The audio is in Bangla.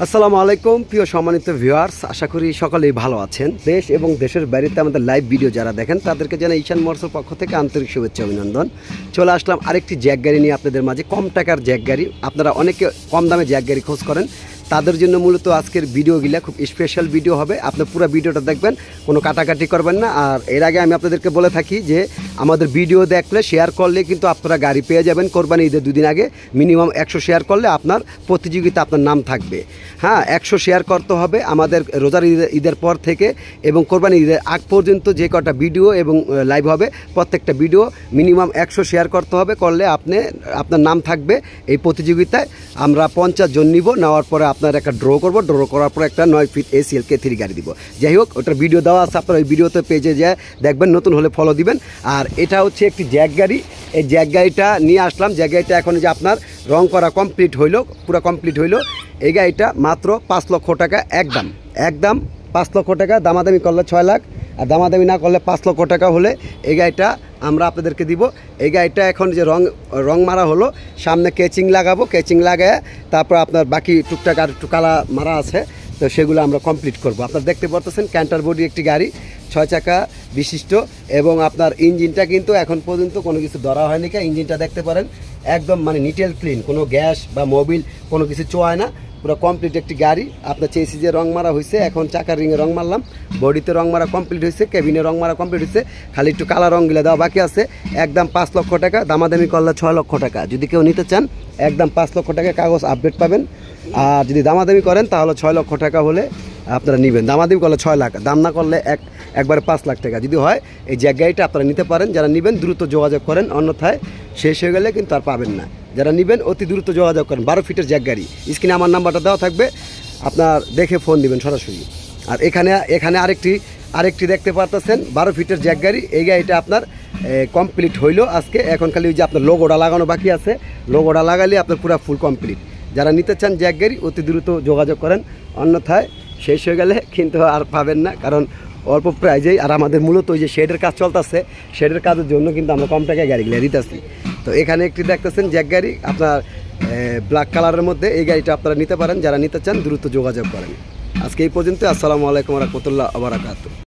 আসসালামু আলাইকুম প্রিয় সম্মানিত ভিউয়ার্স, আশা করি সকলেই ভালো আছেন। দেশ এবং দেশের বাইরেতে আমাদের লাইভ ভিডিও যারা দেখেন তাদেরকে জানাই ঈশান মোটরসের পক্ষ থেকে আন্তরিক শুভেচ্ছা অভিনন্দন। চলে আসলাম আরেকটি জ্যাক গাড়ি নিয়ে আপনাদের মাঝে। কম টাকার জ্যাক গাড়ি, আপনারা অনেকে কম দামে জ্যাক গাড়ি খোঁজ করেন, তাদের জন্য মূলত আজকের ভিডিওগুলো খুব স্পেশাল ভিডিও হবে। আপনি পুরো ভিডিওটা দেখবেন, কোনো কাটাকাটি করবেন না। আর এর আগে আমি আপনাদেরকে বলে থাকি যে আমাদের ভিডিও দেখলে শেয়ার করলে কিন্তু আপনারা গাড়ি পেয়ে যাবেন। কোরবানি ঈদের দুদিন আগে মিনিমাম 100 শেয়ার করলে আপনার প্রতিযোগিতা আপনার নাম থাকবে। হ্যাঁ, 100 শেয়ার করতে হবে আমাদের রোজার ঈদের পর থেকে এবং কোরবানি ঈদের আগ পর্যন্ত যে কটা ভিডিও এবং লাইভ হবে প্রত্যেকটা ভিডিও মিনিমাম 100 শেয়ার করতে হবে। করলে আপনার নাম থাকবে এই প্রতিযোগিতায়। আমরা 50 জন নিব, নেওয়ার পরে আপনার একটা ড্র করব, ড্র করার পরে একটা 9 ফিট ACL K3 গাড়ি দিব। যাই হোক, ওটার ভিডিও দেওয়া আছে, আপনার ওই ভিডিওতে পেজে যায় দেখবেন, নতুন হলে ফলো দিবেন। আর এটা হচ্ছে একটি জ্যাক গাড়ি। এই জ্যাক গাড়িটা নিয়ে আসলাম। জ্যাক গাড়িটা এখন যে আপনার রং করা কমপ্লিট হইলো, পুরো কমপ্লিট হইলো। এই গাড়িটা মাত্র 5 লক্ষ টাকা একদম 5 লক্ষ টাকা। দামাদামি করলে 6 লাখ, আর দামাদামি না করলে 5 লক্ষ টাকা হলে এই গাড়িটা আমরা আপনাদেরকে দিব। এই গাড়িটা এখন যে রং মারা হলো, সামনে কেচিং লাগাবো, কেচিং লাগায় তারপর আপনার বাকি টুকটাক আর একটু কালা মারা আছে, তো সেগুলো আমরা কমপ্লিট করব। আপনারা দেখতে পাচ্ছেন ক্যান্টার বডি একটি গাড়ি, 6 চাকা বিশিষ্ট, এবং আপনার ইঞ্জিনটা কিন্তু এখন পর্যন্ত কোনো কিছু ধরা হয়নি। ইঞ্জিনটা দেখতে পারেন একদম মানে নিটেল ক্লিন, কোনো গ্যাস বা মোবিল কোনো কিছু চোয়ায় না, পুরো কমপ্লিট একটি গাড়ি। আপনার চেসি যে রং মারা হয়েছে, এখন চাকার রিংয়ে রং মারলাম, বডিতে রং মারা কমপ্লিট হয়েছে, কেবিনে রং মারা কমপ্লিট হয়েছে, খালি একটু কালা রঙগুলো দেওয়া বাকি আছে। একদম 5 লক্ষ টাকা, দামাদামি করলে 6 লক্ষ টাকা। যদি কেউ নিতে চান একদম 5 লক্ষ টাকা কাগজ আপডেট পাবেন। আর যদি দামাদামি করেন তাহলে 6 লক্ষ টাকা হলে আপনারা নেবেন। দামাদামি করলে 6 লাখ, দাম না করলে একবারে 5 লাখ টাকা যদি হয়। এই জ্যাক গাড়িটা আপনারা নিতে পারেন। যারা নেবেন দ্রুত যোগাযোগ করেন, অন্যথায় শেষ হয়ে গেলে কিন্তু আর পাবেন না। যারা নেবেন অতি দ্রুত যোগাযোগ করেন। 12 ফিটের জ্যাক গাড়ি, স্ক্রিনে আমার নাম্বারটা দেওয়া থাকবে, আপনার দেখে ফোন দিবেন সরাসরি। আর এখানে আরেকটি দেখতে পারতেছেন 12 ফিটের জ্যাক গাড়ি। এই গাড়িটা আপনার কমপ্লিট হইলো আজকে। এখন খালি ওই যে আপনার লোগোটা লাগানো বাকি আছে, লোগোটা লাগালে আপনার পুরো ফুল কমপ্লিট। যারা নিতে চান জ্যাক গাড়ি অতি দ্রুত যোগাযোগ করেন, অন্যথায় শেষ হয়ে গেলে কিন্তু আর পাবেন না, কারণ অল্প প্রাইজেই। আর আমাদের মূলত ওই যে শেডের কাজ চলতেছে, শেডের কাজের জন্য কিন্তু আমরা কম টাকায় গাড়িগুলো দিতেছি। তো এখানে একটি দেখতেছেন জ্যাক গাড়ি আপনার ব্ল্যাক কালারের মধ্যে। এই গাড়িটা আপনারা নিতে পারেন। যারা নিতে চান দ্রুত যোগাযোগ করেন। আজকে এই পর্যন্ত। আসসালামু আলাইকুম ওয়া রাহমাতুল্লাহি ওয়া বারাকাতুহু।